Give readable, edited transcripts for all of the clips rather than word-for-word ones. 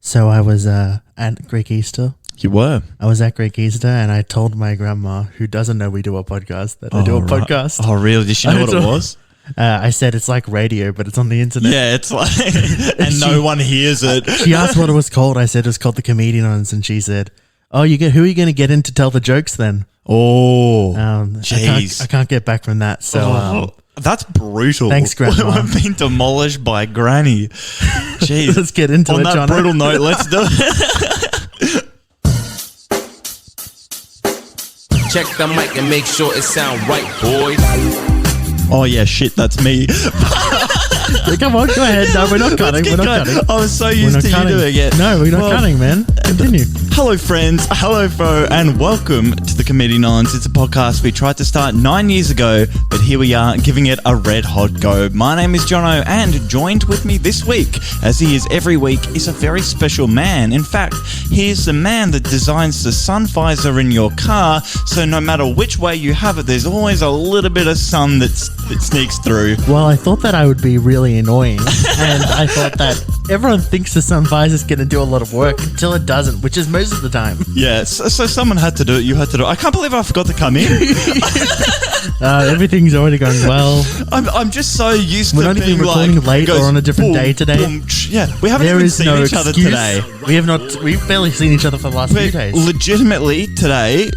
So I was at Greek Easter. You were? I was at Greek Easter and I told my grandma, who doesn't know we do a podcast, that I do a podcast. Oh, really? Did she know what it was? I said it's like radio, but it's on the internet. Yeah, it's like, and no one hears it. She asked what it was called. I said it was called the Comedians, and she said, "Oh, who are you going to get in to tell the jokes then?" Oh, jeez, I can't get back from that. So that's brutal. Thanks, Grandma. We've been demolished by Granny. Jeez, let's get into it. On that Jono. Brutal note, let's do it. Check the mic and make sure it sound right, boys. Oh yeah, shit, that's me. Come on, go ahead. No, we're not cutting. We're not cutting. I was so used to you doing it. No, we're not cutting, man. Continue. Hello, friends. Hello, foe, and welcome to the Comedic Nines. It's a podcast we tried to start 9 years ago, but here we are, giving it a red hot go. My name is Jono, and joined with me this week, as he is every week, is a very special man. In fact, he is the man that designs the sun visor in your car, so no matter which way you have it, there's always a little bit of sun that sneaks through. Well, I thought that I would be really annoying, and I thought that everyone thinks the sun visor is going to do a lot of work until it doesn't, which is most of the time. Yeah, so someone had to do it. You had to do it. I can't believe I forgot to come in. Everything's already going well. I'm just so used We're to not being even recording late or on a different day today. Boom, yeah, we haven't even seen each other today. We've barely seen each other for the last few days. Legitimately, today,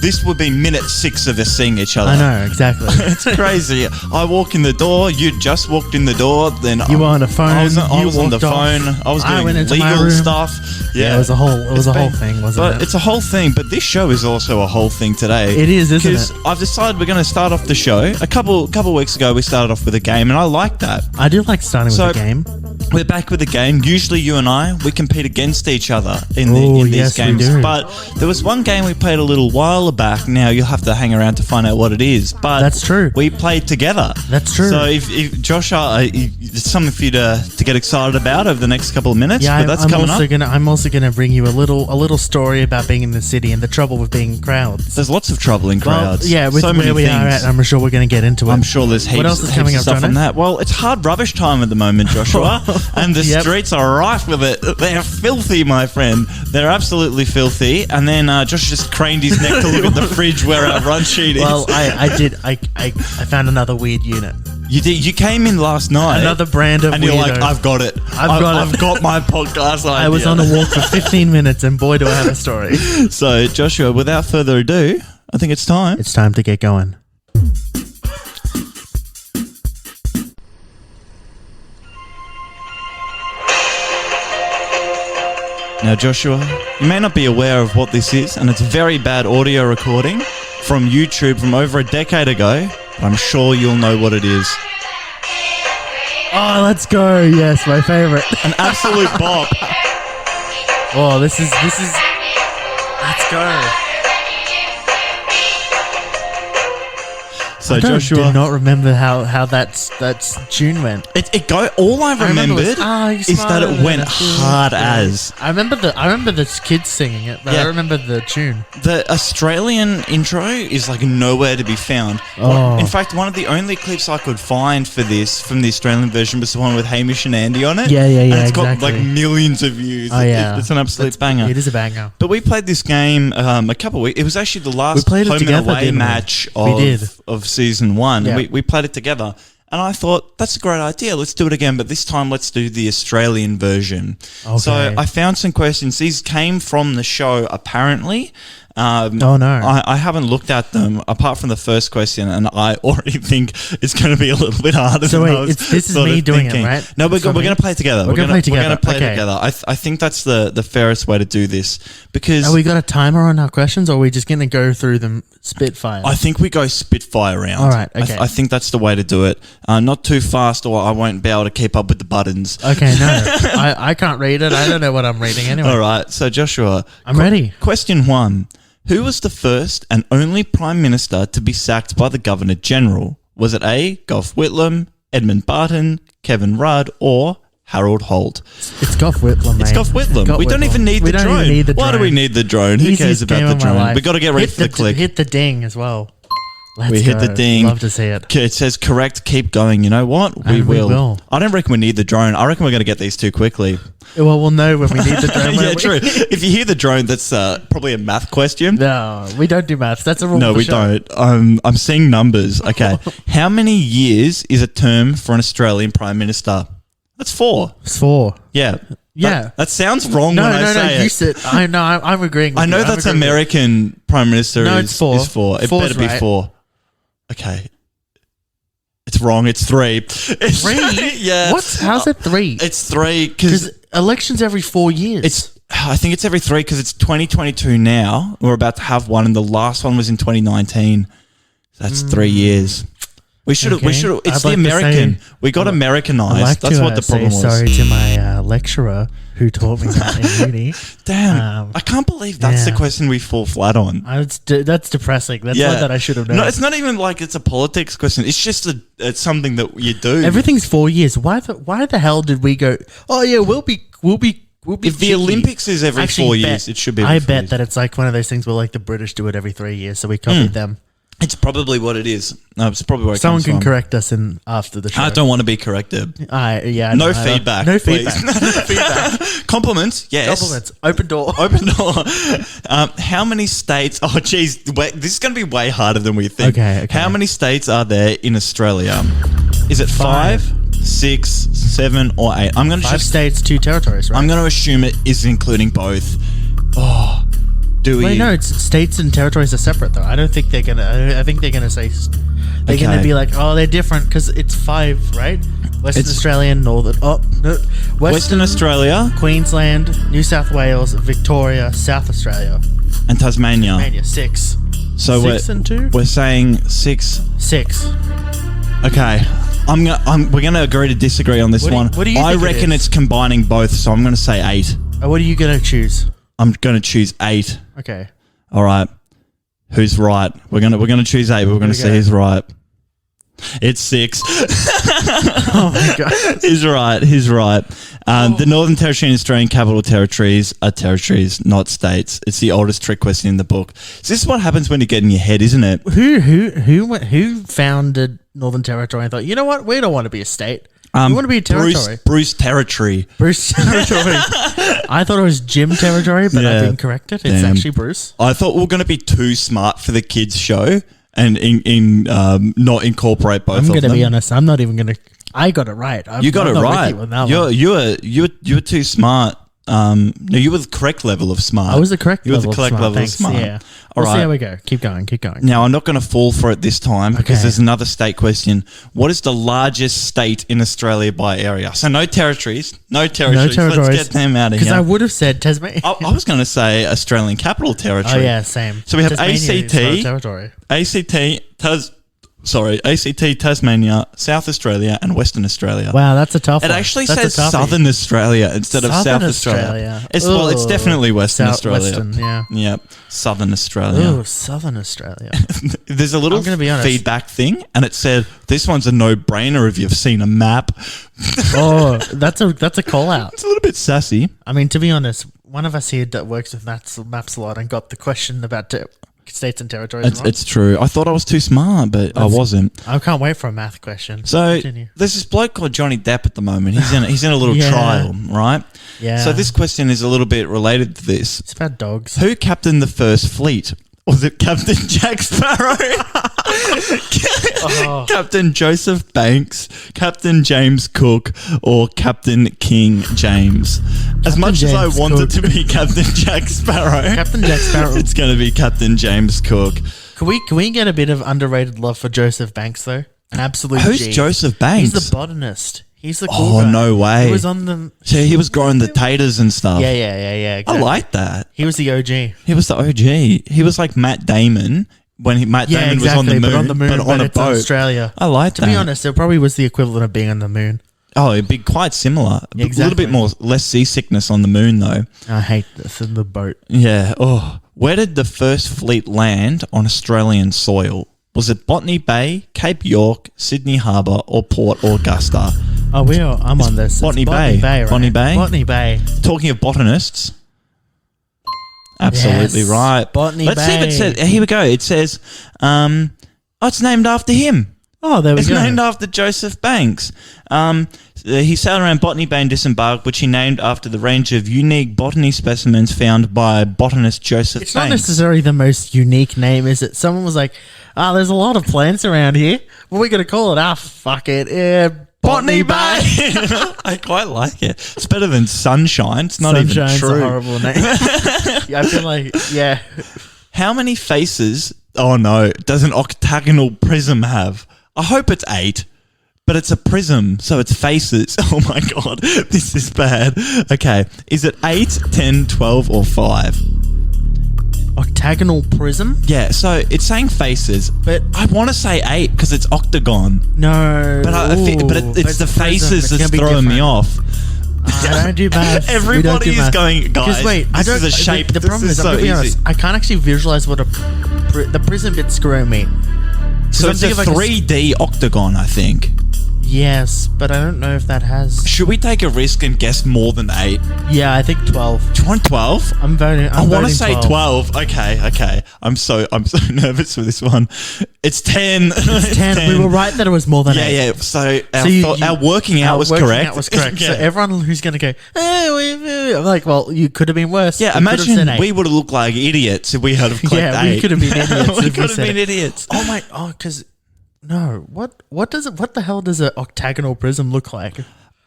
this would be minute 6 of us seeing each other. I know, exactly. It's crazy. I walk in the door, you just walked in the door, then you were on the phone. I was on the phone. I was doing legal stuff. Yeah, it was a whole thing, wasn't it? It's a whole thing, but this show is also a whole thing today. It is, isn't it? Because I've decided we're going to start off the show. A couple weeks ago, we started off with a game, and I like that. I do like starting with a game. We're back with a game. Usually you and I, we compete against each other in these games. We do. But there was one game we played a little while back. Now you'll have to hang around to find out what it is. But that's true. We played together. That's true. So if Josh, it's something for you to get excited about over the next couple of minutes. Yeah, but that's coming up. I'm also gonna bring you a little story about being in the city and the trouble with being in crowds. There's lots of trouble in crowds. Well, yeah, with so where we are at, I'm sure we're going to get into it. I'm sure there's heaps, what else is coming of up, stuff Jono? on that. Well, it's hard rubbish time at the moment, Joshua, and the streets are rife with it. They're filthy, my friend. They're absolutely filthy. And then Josh just craned his neck to look at the fridge where our run sheet is. Well, I did. I found another weird unit. You did. You came in last night. Another brand of and weirdo. You're like, I've got it. I've got my podcast idea. I was on a walk for 15 minutes, and boy, do I have a story. So, Joshua, without further ado, I think it's time. It's time to get going. Now, Joshua, you may not be aware of what this is, and it's a very bad audio recording from YouTube from over a decade ago. I'm sure you'll know what it is. Oh, let's go. Yes, my favorite. An absolute bop. Oh, this is let's go. So I Joshua did not remember how that tune went. All I remembered is that it went hard as. I remember the kids singing it, but I remember the tune. The Australian intro is like nowhere to be found. Oh. In fact, one of the only clips I could find for this from the Australian version was the one with Hamish and Andy on it. Yeah, and it's got like millions of views. Oh yeah, it's an absolute banger. It is a banger. But we played this game a couple of weeks. It was actually the last home and away match of season 1. Yeah. We played it together. And I thought, that's a great idea. Let's do it again. But this time, let's do the Australian version. Okay. So I found some questions. These came from the show, apparently. Oh, no. I haven't looked at them, apart from the first question, and I already think it's going to be a little bit harder than I was this is me doing it, right? No, we're going to play together. We're going to play together. I think that's the fairest way to do this. Because have we got a timer on our questions, or are we just going to go through them spitfire? I think we go spitfire round. All right, okay. I think that's the way to do it. Not too fast, or I won't be able to keep up with the buttons. Okay, no. I can't read it. I don't know what I'm reading anyway. All right, so Joshua. I'm ready. Question 1. Who was the first and only Prime Minister to be sacked by the Governor-General? Was it A, Gough Whitlam, Edmund Barton, Kevin Rudd, or Harold Holt? It's Gough Whitlam, mate. It's Gough Whitlam. We don't even need the drone. Why do we need the drone? Who cares about the drone? We got to get ready for the click. Hit the ding as well. We hit the ding. Love to see it. It says correct, keep going. You know what? We And we will. will. I don't reckon we need the drone. I reckon we're going to get these too quickly. Well, we'll know when we need the drone. Yeah, won't we? true. If you hear the drone, that's probably a math question. No, we don't do maths. That's a rule. No, of the we show. don't. I'm seeing numbers. Okay. How many years is a term for an Australian Prime Minister? That's 4. It's 4. Yeah. Yeah. That sounds wrong No, when I no, say no. it. You said. I know. I'm agreeing. With I know you. I'm that's agreeing with you. American Prime Minister No, is, it's 4. is 4. It 4's better be right. 4. Okay. It's wrong. It's 3. It's 3? Yeah. What? How's it 3? It's 3 because Because elections every 4 years. I think it's every 3 because it's 2022 now. We're about to have one, and the last one was in 2019. That's 3 years. We should. Okay. It's I'd the like to American. say- We got I'd Americanized. like That's to what the problem say was. sorry to my lecturer who taught me that in uni. Damn, I can't believe that's the yeah. question we fall flat on. That's depressing. That's one that I should have known. No, it's not even like it's a politics question. It's just it's something that you do. Everything's 4 years. Why the hell did we go? Oh yeah, we'll be. If the cheeky. Olympics is every Actually, 4 bet- years, it should be. Every I 4 bet years. that it's like one of those things where like the British do it every 3 years, so we copied them. It's probably what it is. No, it's probably where it Someone comes can from. correct us in after the show. I don't want to be corrected. Yeah. No I feedback. No please. feedback. No feedback. Compliments, yes. Compliments. Open door. Open door. How many states? Oh, geez, this is going to be way harder than we think. Okay. How many states are there in Australia? Is it 5, 6, 7, or 8? I'm going to 5 states, 2 territories, right? I'm going to assume it is including both. Oh, do we? Wait, no, it's states and territories are separate though. I don't think they're gonna. I think they're gonna say they're Okay. gonna be like, oh, they're different because it's 5, right? Western Australian, Northern. Oh, no, Western Australia Queensland, New South Wales, Victoria, South Australia, and Tasmania. Tasmania. 6. So 6 and 2. we're saying 6. 6. Okay. We're going to agree to disagree on this What do you- one. what do you I think it reckon is? it's combining both, so I'm going to say 8. What are you gonna choose? I'm going to choose 8. Okay. All right. Who's right? We're gonna choose 8, but we're going to see Okay. who's right. It's 6. Oh my god. He's right. The Northern Territory and Australian Capital Territories are territories, not states. It's the oldest trick question in the book. So this is what happens when you get in your head, isn't it? Who founded Northern Territory and thought, you know what, we don't want to be a state. We want to be a territory. Bruce Territory. Bruce Territory. I thought it was Jim Territory, but Yeah. I've been corrected. It's Damn. actually Bruce. I thought we were going to be too smart for the kids' show and not incorporate both I'm of going them. to be honest. I'm not even going to. I got it right. You got I'm it not with right. you on that one. You were too smart. No, you were the correct level of smart. I was the correct You were level the correct of smart. level Thanks. of smart. Yeah. All We'll see right. how we go. Keep going. Now, I'm not going to fall for it this time because Okay. there's another state question. What is the largest state in Australia by area? So no territories. No territories. Let's get them out of Because here. I would have said Tasmania. I was going to say Australian Capital Territory. Oh yeah, same. So we have Tasmania is ACT. not a territory. ACT, Tasmania, South Australia, and Western Australia. Wow, that's a tough It one. actually That's says a toughie. Southern Australia instead of Southern South Australia. It's Ooh. definitely Western South- Australia. Western, yeah. Yep. Southern Australia. Oh, Southern Australia. There's a little I'm gonna be honest. feedback thing, and it said this one's a no-brainer if you've seen a map. Oh, that's a call out. It's a little bit sassy. I mean, to be honest, one of us here that works with maps a lot and got the question about states and territories wrong. It's true. I thought I was too smart, but I wasn't. I can't wait for a math question. So Continue. there's this bloke called Johnny Depp at the moment. He's in a little Yeah. trial, right? Yeah. So this question is a little bit related to this. It's about dogs. Who captained the first fleet? Was it Captain Jack Sparrow? Captain Joseph Banks, Captain James Cook, or Captain King James? As Captain much as I James wanted Cook. to be Captain Jack Sparrow, Captain Jack Sparrow. it's going to be Captain James Cook. Can we get a bit of underrated love for Joseph Banks though? An absolute Who's G. Joseph Banks? He's the botanist. He's the cool Oh, guy. no way. He was on the. So he was growing the taters and stuff. Yeah. I Exactly. like that. He was the OG. He was the OG. He was like Matt Damon when Matt Yeah, Damon exactly. was But on the moon, but on a it's in boat. Australia. I like To that. be honest, it probably was the equivalent of being on the moon. Oh, it'd be quite similar. A little Exactly. bit more, less seasickness on the moon, though. I hate this in the boat. Yeah. Oh, where did the first fleet land on Australian soil? Was it Botany Bay, Cape York, Sydney Harbour, or Port Augusta? Oh, I'm on this. It's Botany Bay. right? Botany Bay? Botany Bay. Talking of botanists. Absolutely Yes. right. Botany Let's see if it Bay. says. Here we go. It says, Oh, it's named after him. Oh, there we It's go. named after Joseph Banks. He sailed around Botany Bay and disembarked, which he named after the range of unique botany specimens found by botanist Joseph It's Banks. not necessarily the most unique name, is it? Someone was like, there's a lot of plants around here. What are we going to call it? Fuck it. Yeah, Botany Bay. I quite like it. It's better than Sunshine. It's not Sunshine's even true. a horrible name. Yeah, I feel like, yeah. How many faces, does an octagonal prism have? I hope it's 8, but it's a prism, so it's faces. Oh my God, this is bad. Okay, is it 8, 10, 12, or 5? Octagonal prism? Yeah, so it's saying faces, but I want to say 8 because it's octagon. No. But it's the prism. faces It's that's gonna be throwing me different. off. Don't do maths. Everybody is going, guys. Because wait, I this don't. is a shape. The problem is, I'm so gonna be easy. honest. I can't actually visualize what the prism bit's screwing me. So I'm it's a thinking of like 3D octagon, I think. Yes, but I don't know if that has. Should we take a risk and guess more than 8? Yeah, I think 12. Do you want 12? I'm voting. I want to voting say 12. Okay. I'm so nervous for this one. It's 10. It's 10. We were right that it was more than 8. Yeah. So So our working out was correct. Out was correct. Yeah. So everyone who's going to go, I'm like, well, you could have been worse. Yeah, You could have said imagine 8. we would have looked like idiots if we had have clicked 8. Yeah, we could have been idiots. We if could have said been it. idiots. Because no, what the hell does an octagonal prism look like?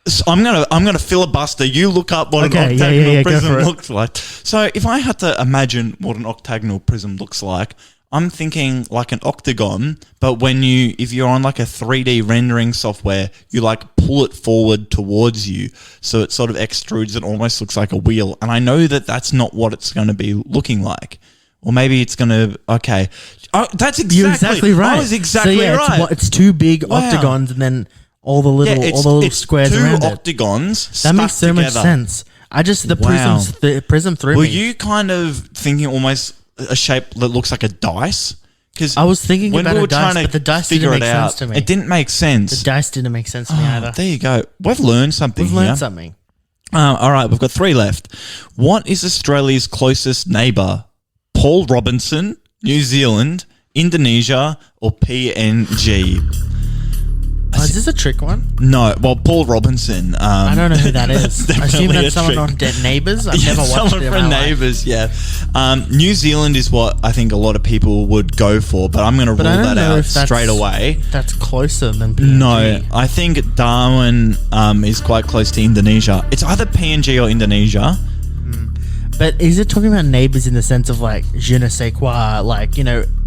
So I'm gonna filibuster. You look up what an Okay, octagonal yeah, go prism for it. looks like. So if I had to imagine what an octagonal prism looks like, I'm thinking like an octagon, but if you're on like a 3D rendering software, you like pull it forward towards you, so it sort of extrudes and almost looks like a wheel. And I know that that's not what it's going to be looking like. Or maybe it's going to... Okay. Oh, that's exactly... You're exactly right. I was exactly so, yeah, right. It's two big Wow. octagons and then all the little it's squares two around it. octagons That stuck makes so much together. sense. Wow. The prism threw Were me. you kind of thinking almost a shape that looks like a dice? Because I was thinking when about we were a dice, trying to but the dice figure didn't it make out, sense to me. it didn't make sense. The dice didn't make sense to me either. There you go. We've learned something. We've learned here. something. All right, we've got 3 left. What is Australia's closest neighbour? Paul Robinson, New Zealand, Indonesia, or PNG? Oh, is this a trick one? No, well, Paul Robinson. I don't know who that is. I assume definitely a that's someone trick. on Dead Neighbours. I've never watched someone it in from my life. Neighbours, yeah. New Zealand is what I think a lot of people would go for, but I'm going to rule I don't that know out if that's- straight away. That's closer than PNG. No, I think Darwin is quite close to Indonesia. It's either PNG or Indonesia. But is it talking about neighbours in the sense of like je ne sais quoi, like,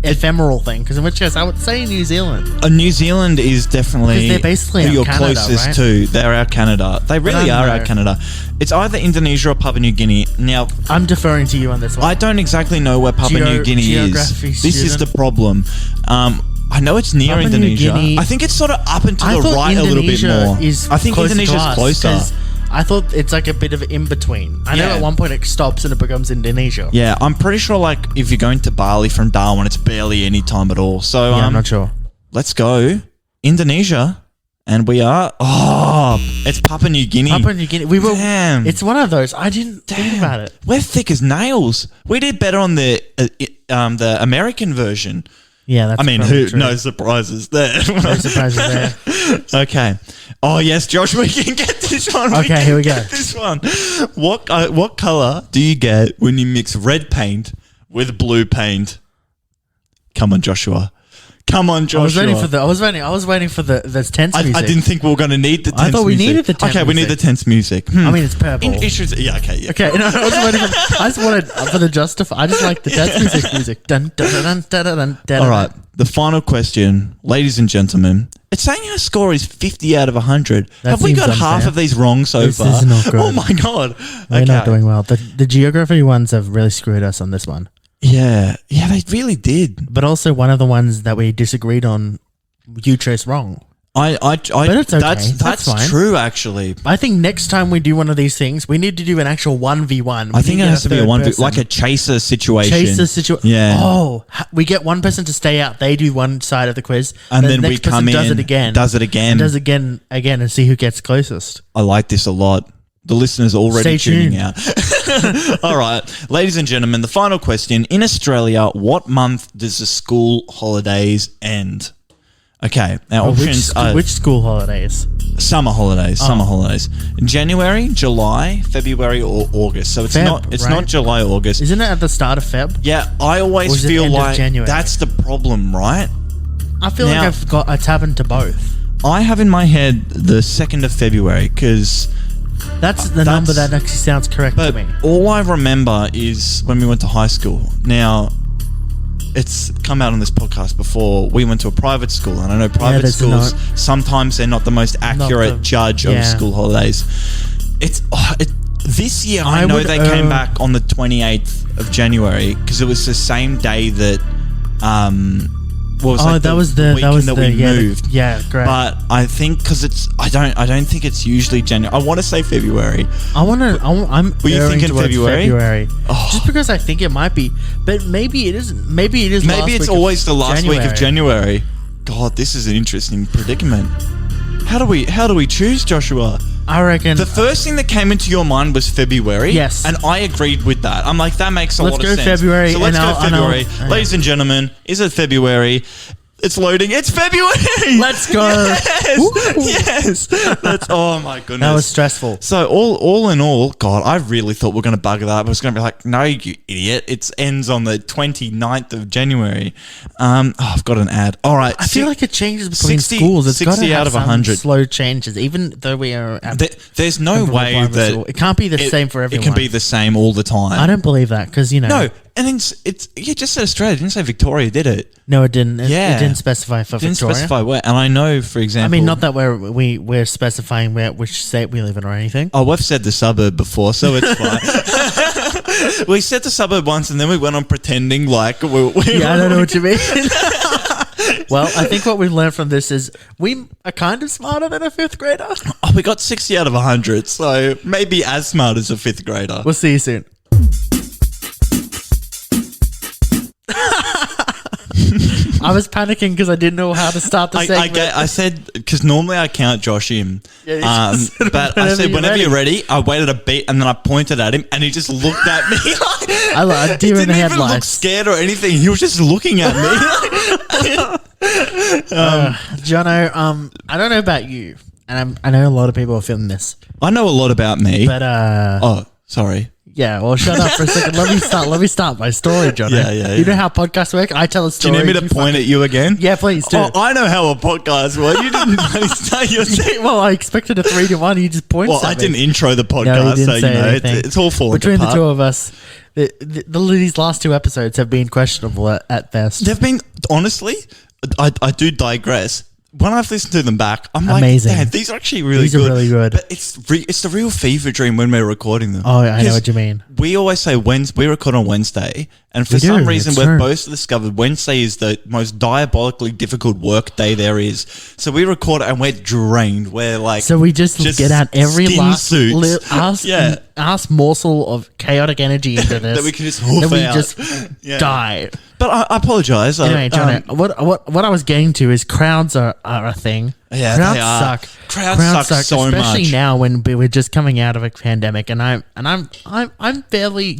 ephemeral thing? Because in which case I would say New Zealand. New Zealand is definitely Because they're basically who our you're Canada, closest right? to. They're our Canada. They really I are don't our know. Canada. It's either Indonesia or Papua New Guinea. Now, I'm deferring to you on this one. I don't exactly know where Papua New Guinea is. Geography This is the student. problem. I know it's near Papua New Indonesia. Guinea- I think it's sort of up and to I the thought right a little bit Indonesia more. is I think closer to Indonesia's us, closer. 'cause I thought it's like a bit of in between. I know Yeah. at one point it stops and it becomes Indonesia. Yeah, I'm pretty sure like if you're going to Bali from Darwin, it's barely any time at all. So Yeah, I'm not sure. let's go Indonesia, and we are. Oh, it's Papua New Guinea. Papua New Guinea. We were. Damn. It's one of those. I didn't think about it. We're thick as nails. We did better on the American version. Yeah, that's. I mean, probably true. no surprises there. No surprises there. Okay. Oh yes, Josh, we can get this one. Okay, here we go. Get this one. What color do you get when you mix red paint with blue paint? Come on, Joshua. Come on, Joshua. I was waiting for the tense music. I didn't think we were going to need the tense I thought we music. needed the tense Okay, we need the music. tense music. I mean, it's purple. Yeah, okay, yeah. Okay, no, I was waiting for. I just wanted for the justify. I just like the tense music. Dun dun dun dun dun dun. All right, the final question, ladies and gentlemen. It's saying our score is 50 out of 100. That Have we seems got half unfair. of these wrong so This far? is not good. Oh my god. We're not doing well. The geography ones have really screwed us on this one. Yeah, they really did. But also one of the ones that we disagreed on, you chose wrong. But it's okay. That's That's fine. true, actually. I think next time we do one of these things, we need to do an actual 1v1. I think it has to be a like a chaser situation. chaser situation. Yeah. Oh, we get one person to stay out. They do one side of the quiz, And the then we next person come in, does it again, does it again. and does again, and see who gets closest. I like this a lot. The listeners already Stay tuning tuned. out. All right, ladies and gentlemen, the final question. In Australia, what month does the school holidays end? Okay, our options are Which school holidays? summer holidays. Summer holidays. January, July, February, or August. So it's Feb, not right? July, August. Isn't it at the start of Feb? Yeah, I Or always is it feel end of like January? that's the problem, right? I feel Now- like it's happened to both. I have in my head the 2nd of February because, That's the number that actually sounds correct but to me. all I remember is when we went to high school. Now, it's come out on this podcast before. We went to a private school, and I know private that's schools not- sometimes they're not the most accurate judge of yeah. school holidays. This year I know would, they came back on the 28th of January because it was the same day that That was the weekend that we moved. Yeah, great. But I think because I don't think it's usually January. I want to say February. I'm Were you erring thinking towards February? Oh. Just because I think it might be, but maybe it isn't. Maybe it is. Maybe last it's week of always the last week of January. God, this is an interesting predicament. How do we choose, Joshua? I reckon. The first thing that came into your mind was February. Yes. And I agreed with that. I'm like, that makes a Let's lot go of sense. February, So let's and go I'll- and February. I'll- Ladies and gentlemen, is it February? It's loading. It's February. Let's go. Yes. Woo. Yes. That's, oh my goodness. That was stressful. So all in all, God, I really thought we are going to bugger that up. I was going to be like, no, you idiot. It ends on the 29th of January. I've got an ad. All right. I feel like it changes between 60 schools. It's got to 60 have out of some 100. slow changes, even though we are. There's no way private that school. It can't be the same for everyone. It can be the same all the time. I don't believe that because No, and it's you just said Australia. It didn't say Victoria, did it? No, it didn't. It Yeah. didn't specify for It didn't Victoria. specify where. And I know, for example, I mean, not that we're specifying which state we live in or anything. Oh, we've said the suburb before, so it's fine. We said the suburb once, and then we went on pretending like we Yeah, I don't know what you mean. Well, I think what we've learned from this is we are kind of smarter than a fifth grader. Oh, we got 60 out of 100, so maybe as smart as a fifth grader. We'll see you soon. I was panicking because I didn't know how to start the segment. I said, because normally I count Josh in. Yeah, you just said but I said, whenever you're ready, I waited a beat and then I pointed at him and he just looked at me. I like he deer in didn't the even look headlights. scared or anything. He was just looking at me. Jono, I don't know about you, and I know a lot of people are feeling this, I know a lot about me. but Oh, sorry. yeah. Well, shut up for a second. Let me start my story, Jono. Yeah. You know how podcasts work? I tell a Do story. you need me to point at you again? Yeah, please do. Oh, I know how a podcast works. You didn't start your Well, I expected a 3-1. You just pointed. Well, I didn't intro the No, you podcast, didn't so say you know anything. it's all falling Between apart. the two of us, these last two episodes have been questionable at best. They've been, honestly, I do digress. When I've listened to them back, I'm Amazing. like, damn, these are actually really These are good. really good. But it's the real fever dream when we're recording them. Oh, I know Because what you mean. We always say we record on Wednesday, and for We do, some reason it's we've true. both discovered Wednesday is the most diabolically difficult work day there is. So we record it and we're drained. We're like, So we just get out every skin last suits. ass morsel of chaotic energy into this. That we can just hoof Then we out. just Yeah. die. But I apologize. Anyway, Jono, what I was getting to is crowds are a thing. Yeah, crowds they are. suck. Crowds suck so especially much. now when we're just coming out of a pandemic, and I'm fairly,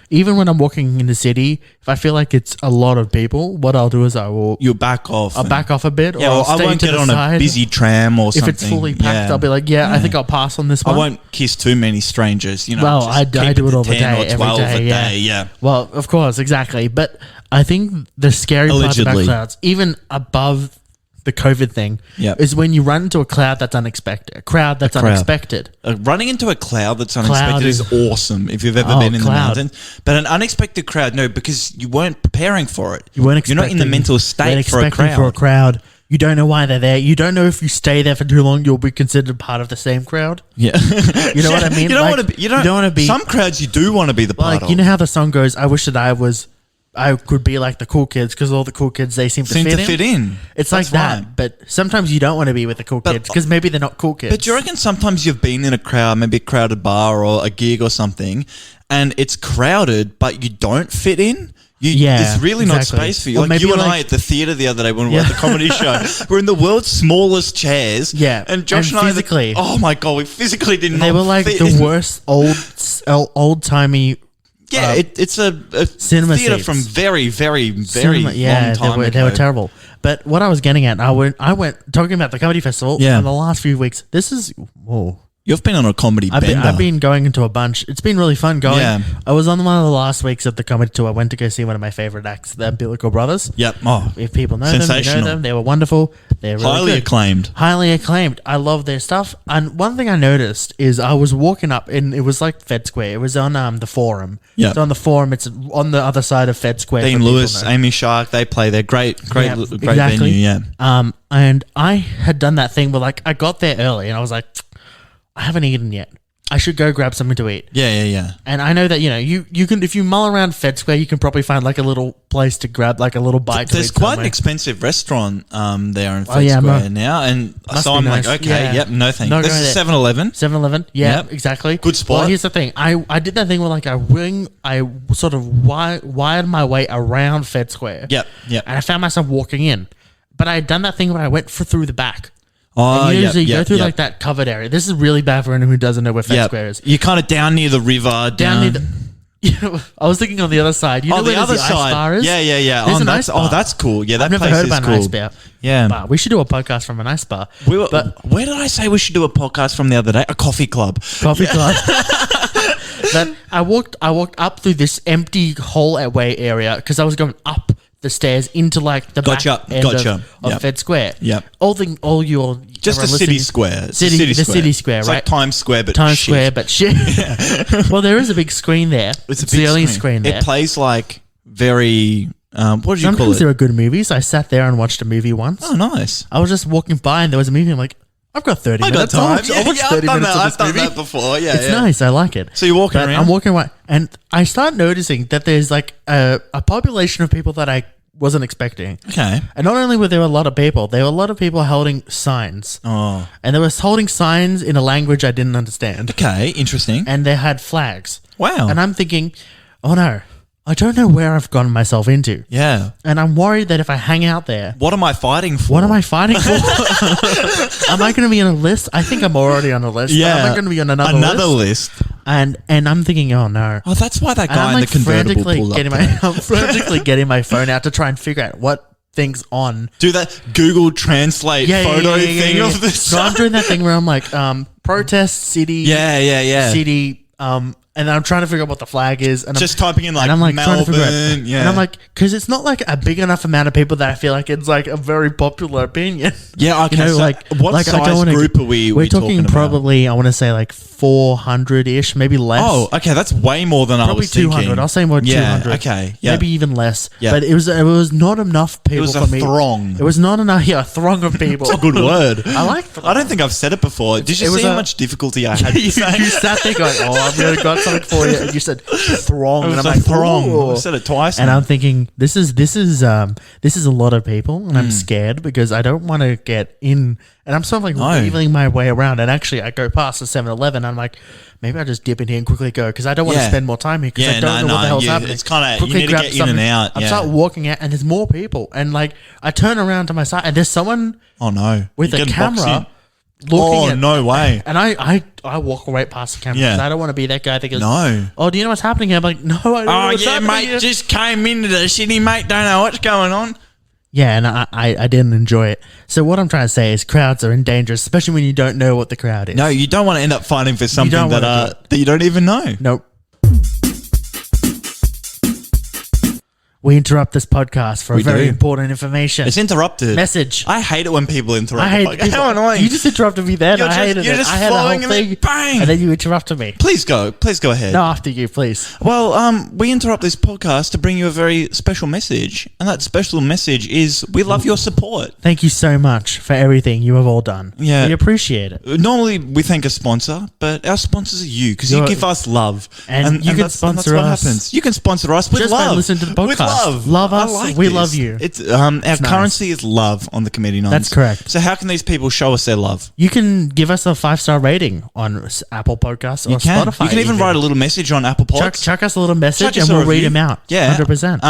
even when I'm walking in the city, if I feel like it's a lot of people, what I'll do is I'll back off. back off a bit, Yeah, or well, I'll I stay won't to get the on side. a busy tram or If something. it's fully packed, Yeah. I'll be like, I think I'll pass on this I one. won't kiss too many strangers, Well, just I keep do it all to the 10 day, or every 12 day, a yeah. day, yeah. Well, of course, exactly. But I think the scary part about Allegedly. clouds, even above the COVID thing, Yep. is when you run into a cloud that's unexpected. A crowd that's crowd. unexpected. Running into a cloud that's unexpected is awesome if you've ever Oh, been in the cloud. mountains. But an unexpected crowd, no, because you weren't preparing for it. You weren't You're not in the expecting- mental you weren't state for a expecting crowd. crowd. You don't know why they're there. You don't know if you stay there for too long, you'll be considered part of the same crowd. Yeah. You know what I mean? You don't Like, want to be. you don't wanna be- Some crowds you do want to be the part Like, of. you know how the song goes, I wish that I could be like the cool kids, because all the cool kids, they seem to fit in. It's That's like that. right. But sometimes you don't want to be with the cool But- kids because maybe they're not cool kids. But do you reckon sometimes you've been in a crowd, maybe a crowded bar or a gig or something, and it's crowded, but you don't fit in? There's really not exactly. space for you. Or Like maybe you and I like- at the theatre the other day when we were at the comedy show. We're in the world's smallest chairs. Yeah, And Josh and I... physically. Oh my God, we physically did not They were like fit the in. worst old-timey Yeah, it's a cinema theatre seats. from very, very, very cinema. Yeah, long time they were ago. terrible. But what I was getting at, I went talking about the comedy festival Yeah. in the last few weeks. This is... Whoa. You've been on a comedy bender. I've been going into a bunch. It's been really fun going. Yeah. I was on one of the last weeks of the comedy tour. I went to go see one of my favorite acts, the Umbilical Brothers. Yep. Oh, If people know them, you know Sensational. them. They were wonderful. They're really highly good. acclaimed. Highly acclaimed. I love their stuff. And one thing I noticed is I was walking up and it was like Fed Square. It was on the Forum. Yeah. It's on the Forum. It's on the other side of Fed Square. Dean for people Lewis, know. Amy Shark, they play. They're great Yeah, venue. Yeah. And I had done that thing where like I got there early and I was like, I haven't eaten yet. I should go grab something to eat. Yeah. And I know that, you know, you can, if you mull around Fed Square, you can probably find like a little place to grab like a little bite. There's to eat quite an somewhere. expensive restaurant there in Fed yeah, Square now. And Must so be I'm nice. like, okay, Yeah. yep, no thank No, you. This go is there. 7-Eleven. 7-Eleven. Yeah, Yep. exactly. Good spot. Well, here's the thing. I did that thing where like I sort of wired my way around Fed Square. Yep. And I found myself walking in. But I had done that thing where I went through the back. Oh, And you yeah, usually go through like that covered area. This is really bad for anyone who doesn't know where Fed Square is. You're kind of down near the river. Down near the... I was thinking on the other side. You know the where other the ice side. bar is? Yeah. There's an ice bar. That's cool. Yeah, that I've never place heard is about cool. an ice bar. Yeah. Bar. We should do a podcast from an ice bar. But Where did I say we should do a podcast from the other day? A coffee club. coffee club. But I walked up through this empty hallway area because I was going up the stairs into like the back end of Yep. Fed Square. Yep. All your Just a everyone city listening- square. It's the city square, It's right? like Times Square, but Times shit. Square, but shit. Well, there is a big screen there. It's a big the only screen there. It plays like very. What do you call Sometimes it? there are good movies. I sat there and watched a movie once. Oh, nice. I was just walking by and there was a movie. I'm like, I've got 30 minutes. I'll watch 30 I've done minutes of that. this I've done movie. that before. Yeah, It's nice. I like it. So you're walking But around? I'm walking around, and I start noticing that there's like a population of people that I wasn't expecting. Okay. And not only were there a lot of people, there were a lot of people holding signs. Oh. And they were holding signs in a language I didn't understand. Okay. Interesting. And they had flags. Wow. And I'm thinking, oh no, I don't know where I've gotten myself into. Yeah. And I'm worried that if I hang out there, What am I fighting for? what am I fighting for? Am I going to be on a list? I think I'm already on a list. Yeah. Am I going to be on another list? list. And I'm thinking, oh no. Oh, that's why that And guy I'm in like the convertible pulled up. I'm frantically getting my phone out to try and figure out what thing's on. Do that Google Translate photo thing of this. So I'm doing that thing where I'm like, protest city. Yeah. City. And I'm trying to figure out what the flag is. And Just typing in like and I'm like trying to figure out. Melbourne. Yeah. And I'm like, because it's not like a big enough amount of people that I feel like it's like a very popular opinion. Yeah, okay. You know, so like what like I size don't wanna- group are we We're talking about? probably, I want to say like 400-ish, maybe less. Oh, okay. That's way more than I Probably was thinking. 200. I'll say more 200. Okay. Yeah. Maybe even less. Yeah. But it was not enough people was for a me. throng. It was not enough. Yeah, a throng of people. It's a good word. I like throng. I don't think I've said it before. Did you It was see how a- much difficulty I had you saying it? sat there going, "Oh, I've really got something for you," and you said "throng," It and was I'm a like, throng. "Ooh." I said it twice. And now. I'm thinking, this is a lot of people, and Hmm. I'm scared because I don't want to get in. And I'm sort of like No. weaving my way around. And actually, I go past the 7-Eleven. I'm like, maybe I'll just dip in here and quickly go because I don't want to Yeah. spend more time here because Yeah, I don't know what the hell's happening. it's kinda- you Quickly need to grab get in and something. out, I yeah. start walking out, and there's more people. And like, I turn around to my side, and there's someone Oh no! with You're a getting boxed camera in. looking Oh at. no way! And I walk right past the camera Yeah. because I don't want to be that guy that goes, No. "Oh, do you know what's happening here?" I'm like, "No, I don't know Oh what's yeah, happening mate. here." Just came into the city, mate. Don't know what's going on. Yeah, and I didn't enjoy it. So what I'm trying to say is crowds are dangerous, especially when you don't know what the crowd is. No, you don't want to end up fighting for something don't that wanna do that you don't even know. Nope. We interrupt this podcast for We very do. important information. It's interrupted. Message. I hate it when people interrupt. I hate the podcast. people. How annoying! You just interrupted me then. You're I just- hated you're it. just I had a whole flowing and then thing, bang! and then you interrupted me. Please go ahead. No, after you, please. Well, we interrupt this podcast to bring you a very special message, and that special message is we love your support. Thank you so much for everything you have all done. Yeah. We appreciate it. Normally, we thank a sponsor, but our sponsors are you because you You're- give us love, And you can that's sponsor what us happens. You can sponsor us with just by love. listening to the With podcast. love. Love I us. like We this. love you. It's our nice. currency is love on the Comedian That's correct. So how can these people show us their love? You can give us a 5-star rating on Apple Podcasts or Spotify. You can even write a little message on Apple Pods. Chuck us a little message Chuck us and a we'll read review. them out. Yeah, 100%.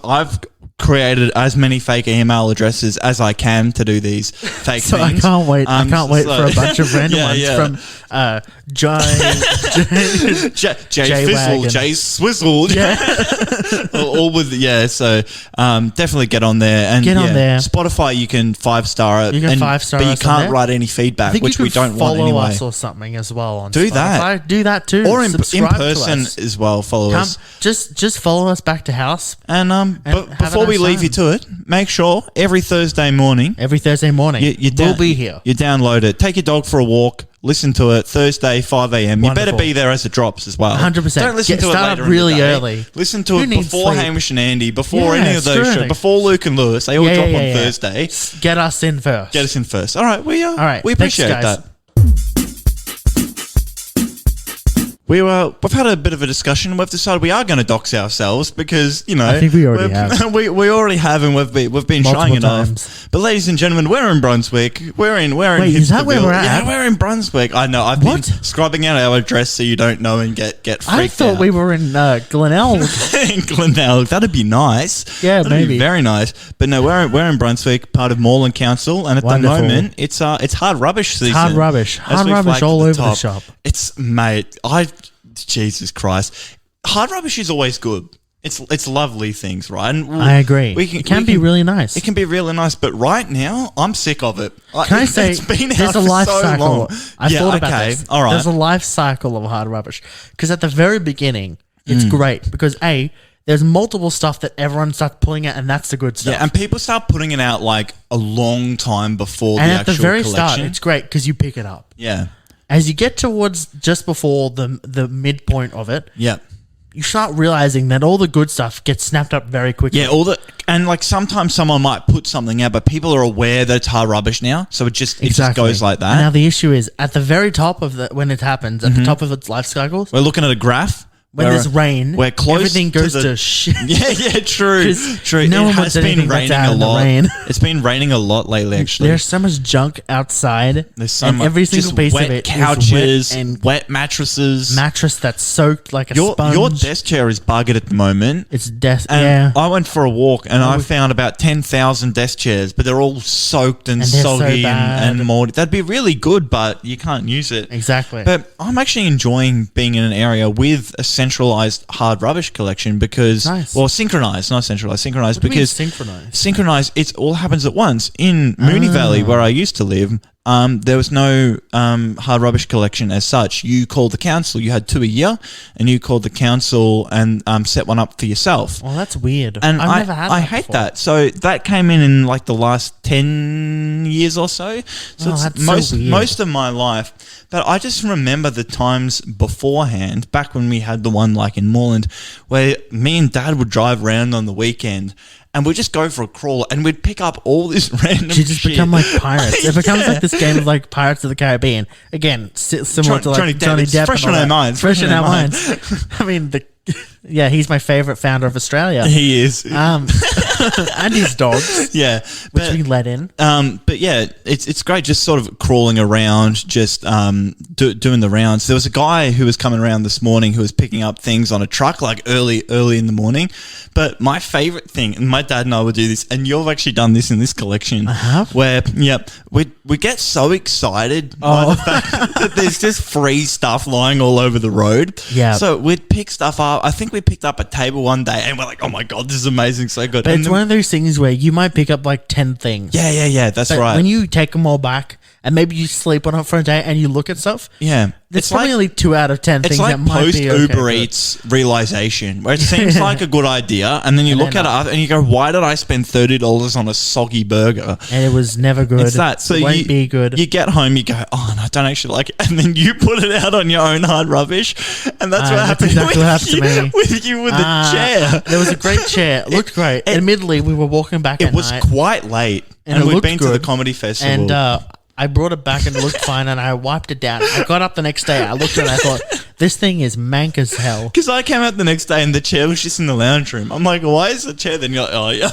I've created as many fake email addresses as I can to do these fake So things. I can't wait. I can't wait for a bunch of random Yeah, ones from Jay Fizzle, Wagon. Jay Swizzle, Yeah. all with So definitely get on there and Get on there. Spotify, you can 5-star it. You can and- 5-star but you us on can't there. write any I feedback, think which you we can don't want follow anyway. us or something as well on Do Spotify. that. Do that too. Or in Subscribe to person us. as well. Follow us. Just follow us back to house And but have a before we nice leave you time. to it, make sure every Thursday morning every Thursday morning. We'll be here. You download it. Take your dog for a walk. Listen to it Thursday 5 a.m. You better Wonderful. be there as it drops as well. 100%. Don't listen to it Start later up really in the day. early. Listen to Who it needs before sleep? Hamish and Andy, before Yeah, any of those screw shows, it. before Luke and Lewis. They all drop on Thursday. Get us in first. Get us in first. All right, we right, we thanks, appreciate guys. that. We've had a bit of a discussion. We've decided we are going to dox ourselves because I think we already have. we already have, and we've been Multiple trying enough. times. But ladies and gentlemen, we're in Brunswick. We're in. Wait, is that where Hipsterville. we're at? Yeah, we're in Brunswick. I know. I've been What? scrubbing out our address so you don't know and get freaked I thought out. we were in Glenelg. in Glenelg. That'd be nice. Yeah, That'd be maybe. very nice. But no, we're in Brunswick, part of Moreland Council, and at Wonderful. the moment it's hard rubbish season. Hard rubbish. As Hard we rubbish flagged all at over the top. shop. It's Jesus Christ. Hard rubbish is always good. It's lovely things, right? And I agree. It can be really nice. It can be really nice, but right now I'm sick of it. Can I say, it's been out there's a for life so cycle. long. I thought about this. All right. There's a life cycle of hard rubbish. Because at the very beginning, Mm. it's great. Because there's multiple stuff that everyone starts pulling out, and that's the good stuff. Yeah, and people start putting it out like a long time before And the at actual the very collection. start, it's great because you pick it up. Yeah. As you get towards just before the midpoint of it, Yeah. you start realizing that all the good stuff gets snapped up very quickly. Yeah, and like sometimes someone might put something out, but people are aware that it's hard rubbish now, so it just goes like that. And now the issue is at the very top of when it happens, at the top of its life cycles, We're looking at a graph. when there's rain, we're close everything to goes the- to shit. Yeah, true. 'Cause True. no It one has wants been anything that's raining out a in the lot. rain. It's been raining a lot lately, actually. There's so much junk outside. There's so and much. every single just piece wet of it couches, is wet and wet mattresses. mattress that's soaked like a sponge. Your desk chair is buggered at the moment. It's death. And Yeah. I went for a walk and I we- found about 10,000 desk chairs, but they're all soaked and And they're so soggy bad. and moldy. That'd be really good, but you can't use it. Exactly. But I'm actually enjoying being in an area with a centralized hard rubbish collection because, Nice. well, synchronized, not centralized, synchronized What do you mean because synchronized? synchronized, it all happens at once. In Mooney Valley, where I used to live, there was no hard rubbish collection as such. You called the council. You had 2 a year, and you called the council and set one up for yourself. Well, that's weird. And I've never had that I hate before. that. So that came in like the last 10 years or so. So Oh, it's that's so weird. most of my life. But I just remember the times beforehand, back when we had the one like in Moreland, where me and Dad would drive around on the weekend and we'd just go for a crawl and we'd pick up all this random You just shit. become like pirates. It becomes Yeah. like this game of like Pirates of the Caribbean. Again, similar to like Johnny Johnny Depp. Depp. It's fresh and all on our that. minds. Fresh in our minds. I mean, he's my favorite founder of Australia. He is. And his dogs, Yeah. which we let in. But yeah, it's great just sort of crawling around, just doing the rounds. There was a guy who was coming around this morning who was picking up things on a truck like early in the morning. But my favorite thing, and my dad and I would do this, and you've actually done this in this collection. I have? Where, we get so excited by the fact that there's just free stuff lying all over the road. Yeah. So we'd pick stuff up. I think we picked up a table one day and we're like, oh my God, this is amazing, so good. But And it's then- one of those things where you might pick up like 10 things. yeah, that's But right. when you take them all back and maybe you sleep on it for a day and you look at stuff, Yeah. there's probably only 2 out of 10 It's things like that might post be okay. Uber but- Eats realization, where it seems like a good idea, and then you look at it and you go, "Why did I spend $30 on a soggy burger?" And it was never good. It's that. So it won't you be good. You get home, you go, "Oh, no, I don't actually like it," and then you put it out on your own hard rubbish, and that's what That's happened. exactly what happened to me. With you with the chair. There was a great chair. It looked great. Admittedly, we were walking back It at was night. quite late, And and it we'd looked been to the good. comedy festival. And I brought it back and it looked fine, and I wiped it down. I got up the next day, I looked at it, and I thought, This thing is mank as hell. Because I came out the next day and the chair was just in the lounge room. I'm like, why is the chair? Then you're like, oh, yeah,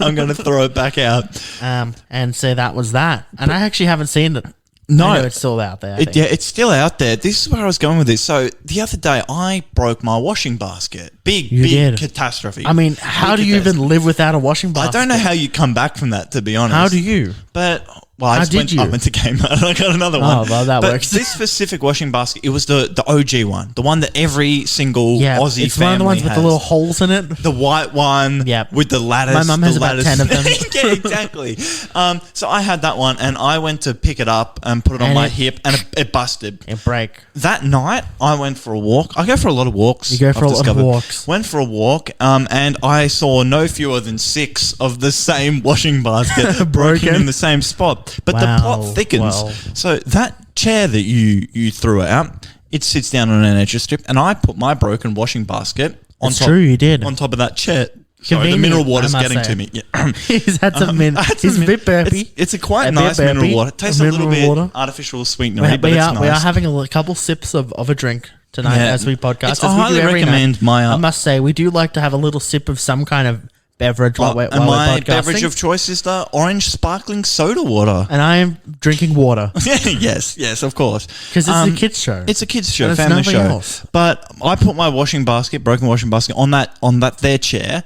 I'm gonna throw it back out. And so that was that. And I actually haven't seen it. No, I know it's still out there. I think. Yeah, it's still out there. This is where I was going with this. So the other day, I broke my washing basket. Big catastrophe. I mean, how do you even live without a washing basket? I don't know how you come back from that, to be honest. How do you? But I went to Kmart. I got another one. Oh, well, that works. This specific washing basket, it was the OG one, the one that every single Aussie it's family one of the ones has. with the little holes in it. The white one, with the lattice. My mum has about 10 of them. Yeah, exactly. So I had that one, and I went to pick it up and put it on my hip, and it busted. It broke. That night, I went for a walk. I go for a lot of walks. You go for a lot of walks. Went for a walk, and I saw no fewer than 6 of the same washing basket broken in the same spot. But the plot thickens. So that chair that you threw out, it sits down on an edge strip, and I put my broken washing basket on top. True, you did. On top of that chair. Sorry, the mineral water's getting to me. Yeah. He's had some He's a bit burpy. It's a quite nice mineral water. It tastes a little bit artificial sweetener, but it's nice. We are having a couple sips of a drink tonight as we podcast. I highly recommend my... I must say, we do like to have a little sip of some kind of beverage while we're my podcasting. Beverage of choice is the orange sparkling soda water. And I am drinking water. yes, of course. Because it's a kids show. It's a kids show, family show. Else. But I put my broken washing basket on that their chair,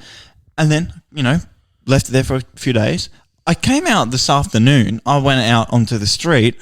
and then, left it there for a few days. I came out this afternoon. I went out onto the street,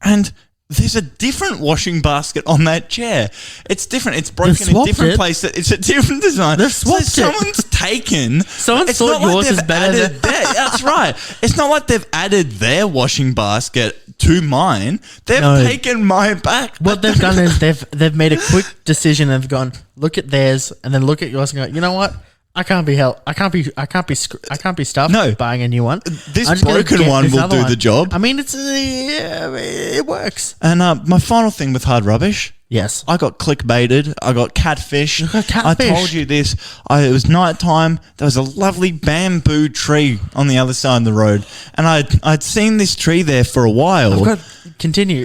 and there's a different washing basket on that chair. It's different. It's broken in a different place. It's a different design. They've swapped it. Someone's taken. Someone thought yours is better than That's right. It's not like they've added their washing basket to mine. They've taken mine back. What they've done is they've made a quick decision and they've gone, look at theirs and then look at yours and go, you know what? I can't be helped. I can't be stuffed buying a new one. This broken one will do the job. I mean, it works. And my final thing with hard rubbish. Yes. I got clickbaited. I got catfish. I told you this. It was nighttime. There was a lovely bamboo tree on the other side of the road. And I'd seen this tree there for a while. Continue.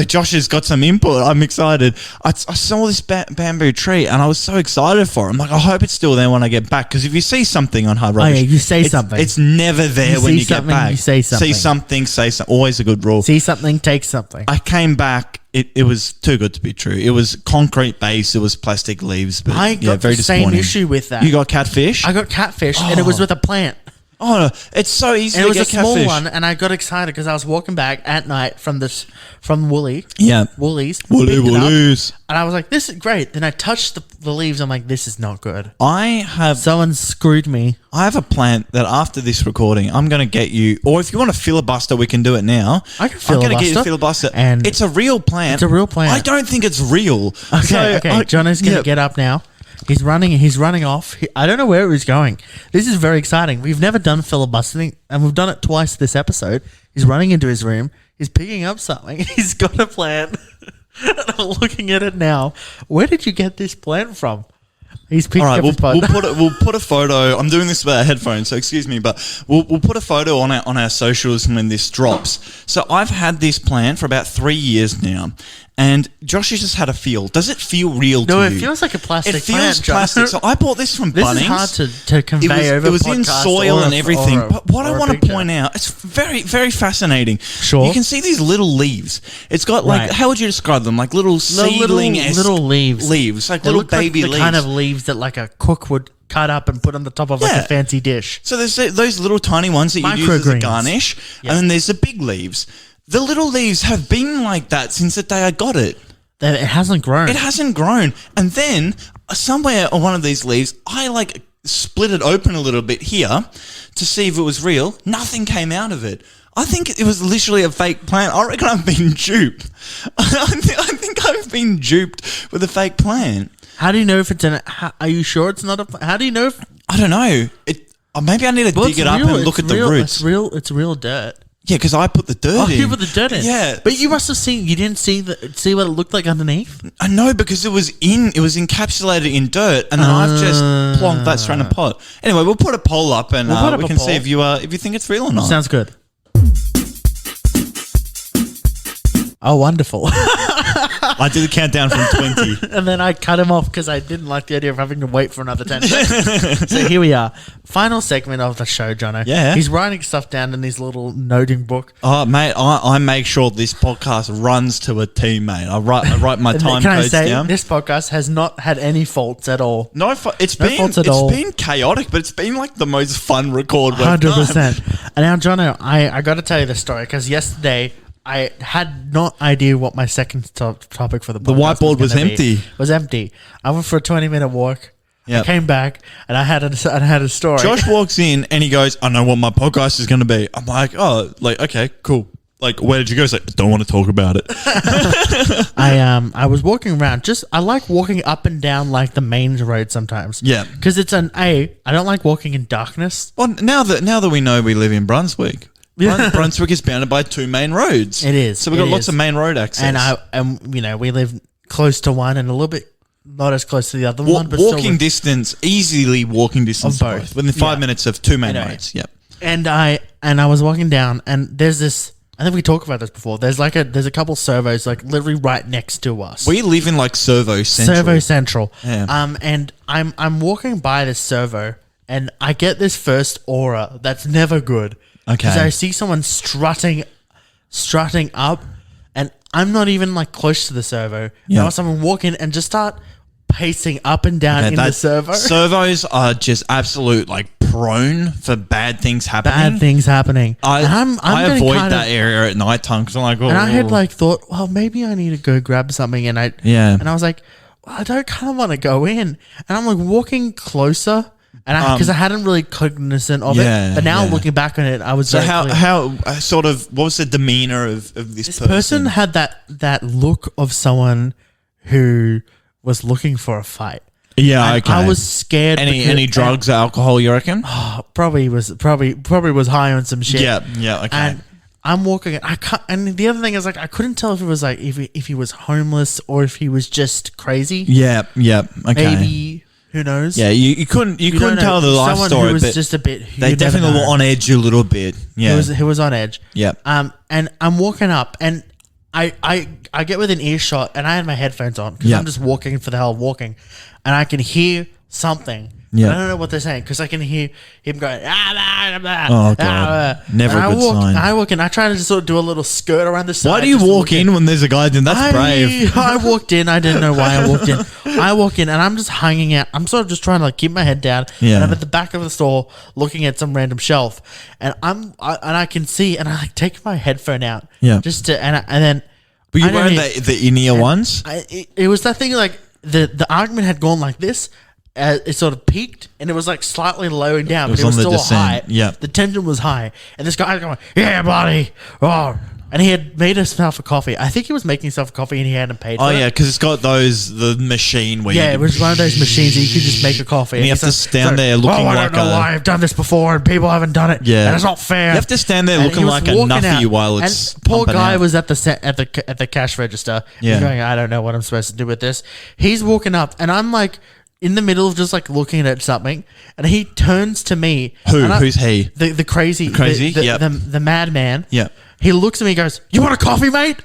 Josh has got some input. I'm excited. I saw this bamboo tree and I was so excited for it. I'm like, I hope it's still there when I get back. Because if you see something on hard rubbish, you say something. It's never there when you get back. You say something. See something, say something. Always a good rule. See something, take something. I came back. It was too good to be true. It was concrete base. It was plastic leaves. But I got very the same issue with that. You got catfish? I got catfish and it was with a plant. Oh, no. It's so easy to get catfish. And it was a small one, and I got excited because I was walking back at night from Woolies. Woolies. And I was like, this is great. Then I touched the leaves. I'm like, this is not good. Someone screwed me. I have a plant that after this recording, I'm going to get you, or if you want a filibuster, we can do it now. I can filibuster. I'm going to get you a filibuster. And it's a real plant. I don't think it's real. Okay. Jono's going to get up now. He's running off. I don't know where he's going. This is very exciting. We've never done filibustering, and we've done it twice this episode. He's running into his room. He's picking up something. He's got a plant. I'm looking at it now. Where did you get this plant from? He's picked up his plant. We'll put a photo. I'm doing this with our headphones, so excuse me, but we'll put a photo on our socials when this drops. So I've had this plant for about 3 years now. And Josh has just had a feel. Does it feel real to you? No, it feels like a plastic plant. It feels plastic. So I bought this from Bunnings. This is hard to convey over. It was in soil and everything. But what I want to point out, it's very, very fascinating. Sure. You can see these little leaves. It's got how would you describe them? Like little seedling-esque little leaves. Leaves, like they little look baby like the leaves. kind of leaves that like a cook would cut up and put on the top of like a fancy dish. So there's those little tiny ones that you use as a garnish. Yep. And then there's the big leaves. The little leaves have been like that since the day I got it. It hasn't grown. It hasn't grown. And then somewhere on one of these leaves, I split it open a little bit here to see if it was real. Nothing came out of it. I think it was literally a fake plant. I reckon I've been duped. I think I've been duped with a fake plant. How do you know if it's are you sure it's not a plant? How do you know if... I don't know. Maybe I need to dig it up and look at the roots. It's real dirt. Yeah, because I put the dirt in. You put the dirt in. Yeah, but you must have seen. You didn't see what it looked like underneath. I know because it was encapsulated in dirt, and then I've just plonked that straight in a pot. Anyway, we'll put a poll up, and we can see if you think it's real or not. Sounds good. Oh, wonderful. I did the countdown from 20. And then I cut him off because I didn't like the idea of having to wait for another 10 seconds. So here we are. Final segment of the show, Jono. Yeah. He's writing stuff down in his little noting book. Oh, mate, I make sure this podcast runs to a T, mate. I write my time Can I codes say, down. this podcast has not had any faults at all. It's faults at all. been chaotic, but it's been like the most fun record we've done. 100%. And now, Jono, I got to tell you the story because yesterday I had no idea what my second topic for the podcast whiteboard was gonna empty. be. Was empty. I went for a 20-minute walk. Yep. I came back and I had a story. Josh walks in and he goes, I know what my podcast is going to be. I'm like, oh, like, okay, cool. Like, where did you go? He's like, don't want to talk about it. I was walking around. I like walking up and down like the main road sometimes. Yeah. Because I don't like walking in darkness. Well, now that we know we live in Brunswick, Brunswick is bounded by 2 main roads. It is. So we've got lots of main road access. And we live close to one and a little bit not as close to the other one. But easily walking distance of both. Within 5 minutes of 2 main roads. Yep. And I was walking down and there's this. I think we talked about this before. There's a couple servos like literally right next to us. We live in like Servo Central. Servo Central. Yeah. And I'm walking by this servo and I get this first aura that's never good. Okay. Because I see someone strutting up and I'm not even like close to the servo. Yeah. Now someone walk in and just start pacing up and down in the servo. Servos are just absolute like prone for bad things happening. I avoid that area at night time because I'm like, oh. And I had like thought, well, maybe I need to go grab something, and I was like, well, I don't kind of want to go in, and I'm like walking closer, and because I hadn't really cognizant of it, but now looking back on it, I was so very how sort of what was the demeanor of this person had that look of someone who was looking for a fight. Yeah, and okay. I was scared. Any drugs or alcohol, you reckon? Probably was high on some shit. Yeah, okay. And I'm walking, and I can't. And the other thing is, like, I couldn't tell if it was like if he was homeless or if he was just crazy. Yeah, okay. Maybe, who knows? Yeah, you couldn't tell the life Someone story, who was but just a bit. They definitely were on edge a little bit. Yeah, he was on edge. Yeah. And I'm walking up, and I get within earshot, and I had my headphones on because I'm just walking for the hell of walking, and I can hear something. Yeah. I don't know what they're saying because I can hear him going. Oh god! Never a good sign. I walk in. I try to just sort of do a little skirt around the side. Why do you walk in when there's a guy doing? That's brave. I walked in. I didn't know why I walked in. I walk in and I'm just hanging out. I'm sort of just trying to like keep my head down. Yeah. And I'm at the back of the store looking at some random shelf, and I can see, and I like take my headphone out. Yeah. Just to and then. But you wearing the in-ear ones? It was that thing like the argument had gone like this. It sort of peaked and it was like slightly lowing down, but it was still high. Yeah, the tension was high, and this guy was going, "Yeah, buddy," and he had made himself a coffee. I think he was making himself a coffee and he hadn't paid for it. Oh yeah, because it's got the machine where it was one of those machines that you could just make a coffee. And you have to stand there looking like I don't know why I've done this before and people haven't done it. Yeah, and it's not fair. You have to stand there looking like a nuffy while it's. And poor guy was at the cash register. Yeah, he's going, I don't know what I'm supposed to do with this. He's walking up, and I'm like. In the middle of just like looking at something, and he turns to me. Who's he? The crazy, the madman. Yeah. He looks at me and goes, "You want a coffee, mate?"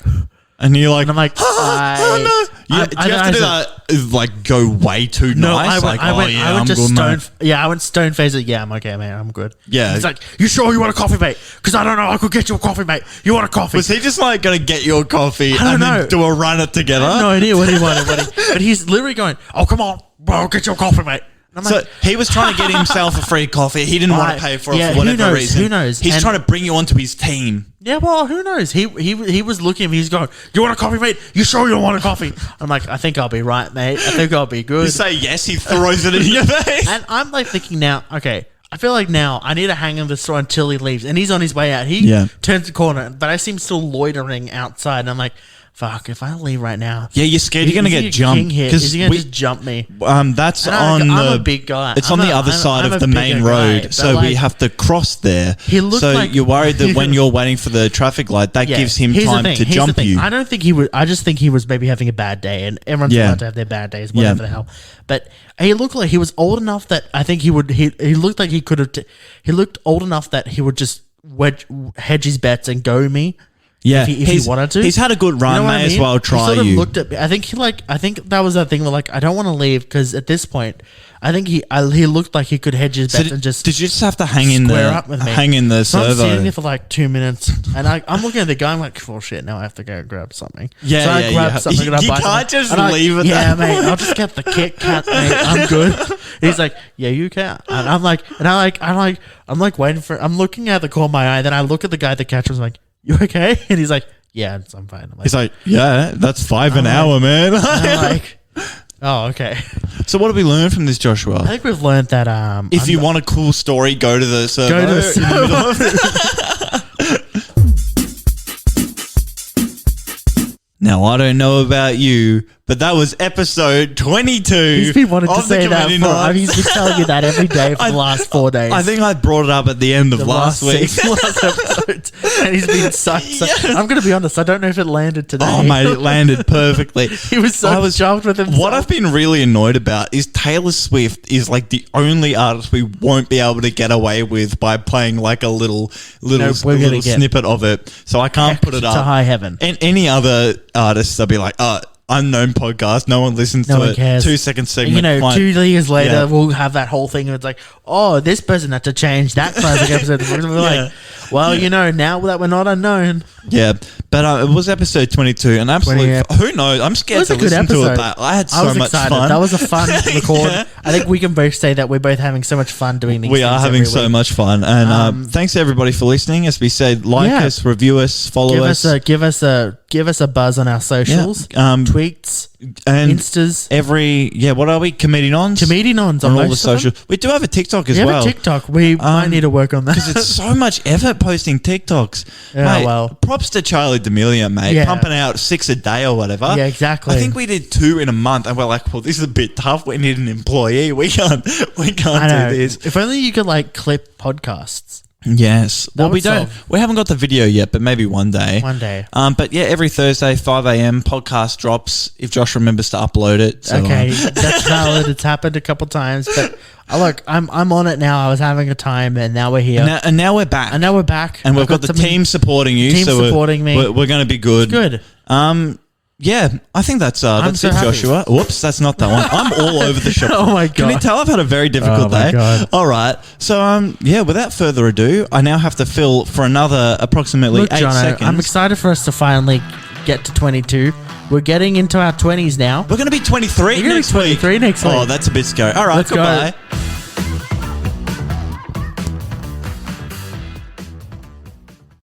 And you're like, and I'm like, no. Do you have to do that? Like, go way too nice. I went just stone. Yeah, I went stone face. Yeah, I'm okay, man. I'm good. Yeah. He's like, "You sure you want a coffee, mate? Because I don't know. I could get you a coffee, mate. You want a coffee?" Was he just like gonna get you a coffee and then do a run it together? I have no idea what he wanted, but he's literally going, "Oh, come on, bro, I'll get you a coffee, mate." So like, he was trying to get himself a free coffee. He didn't want to pay for it for whatever reason. Who knows? He's trying to bring you onto his team. Yeah, well, who knows? He was looking at me. He's going, "You want a coffee, mate? You sure you don't want a coffee?" I'm like, "I think I'll be right, mate. I think I'll be good." You say yes, he throws it in your face. And I'm like thinking now, okay, I feel like now I need to hang in the store until he leaves. And he's on his way out. He turns the corner, but I see him still loitering outside. And I'm like, fuck, if I leave right now. Yeah, you're scared you're going to get jumped. Is he going to just jump me? That's I'm a big guy. It's on the other side of the main road. So we have to cross there. So you're worried that when you're waiting for the traffic light, that gives him time to jump you. I don't think he would. I just think he was maybe having a bad day. And everyone's allowed to have their bad days, whatever the hell. But he looked like he was old enough that I think he would. He looked like he could have. He looked old enough that he would just hedge his bets and go me. Yeah, if he wanted to. He's had a good run. You know what I May as mean? well try he sort of you. looked at me. I think that was that thing where like I don't want to leave because at this point I think he looked like he could hedge his bets and just did you just have to hang in square up with me. hang in the So I'm servo? sitting there for like 2 minutes and I'm looking at the guy. I'm like, oh shit, now I have to go grab something. Yeah, so I yeah, grab yeah. something and I You buy can't something, just and I- leave it Yeah, that mate. way. I'll just get the Kit Kat, mate. I'm good. He's like, yeah, you can. And I'm like, waiting for. I'm looking at the corner of my eye. Then I look at the guy at the catcher. I'm like, you okay? And he's like, yeah, I'm fine. I'm like, He's like, yeah, that's $5 an hour, man. and I'm like, oh, okay. So what have we learned from this, I Joshua? think we've learned that If you want a cool story, go to the servo. go to the Now, I don't know about you, but that was episode 22. He's been wanting to of the say that Comedy for. Night. He's been telling you that every day for the last 4 days. I think I brought it up at the end of the last week. last episode, and he's been sucked. Yeah. I'm going to be honest. I don't know if it landed today. Oh, mate, it landed perfectly. He was so jumped with himself. What I've been really annoyed about is Taylor Swift is like the only artist we won't be able to get away with by playing like a little we're gonna get snippet of it. So I can't put it to up. high heaven. And any other artists, they'll be like, unknown podcast, no one listens No to one it. cares. 2 second segment. You know, fine. 2 years later, Yeah. we'll have that whole thing, and it's like, oh, this person had to change that classic episode. We're Yeah. like, well, you know, now that we're not unknown, Yeah, but it was episode 22, and absolutely, 20, who knows? I'm it scared was to a good listen to episode. it back. I had so I was much excited. fun. That was a fun record. Yeah. I think we can both say that we're both having so much fun doing these. We are things having every so week. much fun, and thanks to everybody for listening. As we said, like Yeah. us, review us, follow us, Give us a buzz on our socials, tweets, and Instas, what are we? Comedian on on all the most of them. social. We do have a TikTok as We have well. a TikTok. We might need to work on that. Because it's so much effort posting TikToks. Yeah, Mate, well. props to Charlie D'Amelio, mate. Yeah. Pumping out 6 a day or whatever. Yeah, exactly. I think we did 2 in a month, and we're like, well, this is a bit tough. We need an employee. We can't I know. do this. If only you could like clip podcasts. Yes. Well, would we don't. solve. We haven't got the video yet, but maybe one day. One day. But yeah, every Thursday, 5 a.m. podcast drops. If Josh remembers to upload it. So, Okay, that's valid. It's happened a couple times, but look, I'm on it now. I was having a time, and now we're here. and now we're back. And now we're back. And we've I've got the something- team supporting you. Team so we're- supporting me. We're going to be good. Good. Yeah, I think that's so it, happy. Joshua. Whoops, that's not that one. I'm all over the shop. Oh my Can you God. tell I've had a very difficult Oh my day? God. All right. So without further ado, I now have to fill for another approximately Look, 8 Jono, seconds. I'm excited for us to finally get to 22. We're getting into our 20s now. We're going to be 23 You're gonna be next week. 23 next Oh, week. that's a bit scary. All right, Let's goodbye. go.